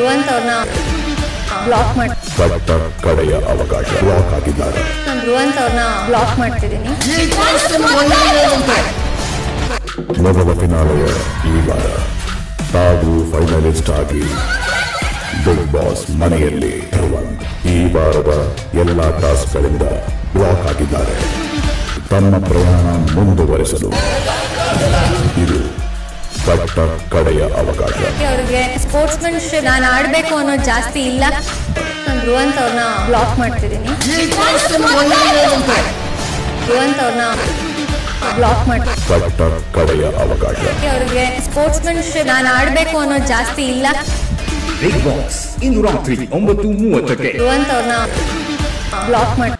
ಧ್ರುವಂತವ್ರನ್ನ block ಮಾಡಿ but ಕಡೆಯ ಅವಕಾಶ ಬ್ಲಾಕ್ ಆಗಿದ್ದಾರೆ. ನಾನು ಧ್ರುವಂತವ್ರನ್ನ ಬ್ಲಾಕ್ ಮಾಡ್ತಿದ್ದೀನಿ. ಮೊದಲ ಫಿನಾಲೆಯ ಈ ವಾರ ತಾವು ಫೈನಲಿಸ್ಟ್ ಆಗಿ ಬಿಗ್ ಬಾಸ್ ಮನೆಯಲ್ಲಿ ಧ್ರುವಂತ್ ಈ ವಾರದ ಎಲ್ಲಾ ಟಾಸ್ಕ್ಗಳಿಂದ ಬ್ಲಾಕ್ ಆಗಿದ್ದಾರೆ. ತಮ್ಮ ಪ್ರಯಾಣ ಮುಂದುವರೆಸಲು ಇದು ಬಟ್ಟ ಕಡೆಯ ಅವಕಾಶ. ಅವ್ರಿಗೆ ಸ್ಪೋರ್ಟ್ಸ್ಮನ್ಶಿಪ್ ನಾನು ಆಡ್ಬೇಕು ಅನ್ನೋದು ಜಾಸ್ತಿ ಇಲ್ಲ. ನಾನು ಧ್ರುವಂತವ್ರನ್ನ ಬ್ಲಾಕ್ ಮಾಡ್ತಿದ್ದೀನಿ. ಧ್ರುವಂತವ್ರನ್ನ ಬ್ಲಾಕ್ ಮಾಡಿ ಬಟ್ಟ ಕಡೆಯ ಅವಕಾಶ. ಅವ್ರಿಗೆ ಸ್ಪೋರ್ಟ್ಸ್ಮನ್ಶಿಪ್ ನಾನು ಆಡ್ಬೇಕು ಅನ್ನೋದು ಜಾಸ್ತಿ ಇಲ್ಲ. ಬಿಗ್ ಬಾಸ್ ಇಂದು ರಾತ್ರಿ 9:30ಕ್ಕೆ ಧ್ರುವಂತವ್ರನ್ನ ಬ್ಲಾಕ್ ಮಾಡಿ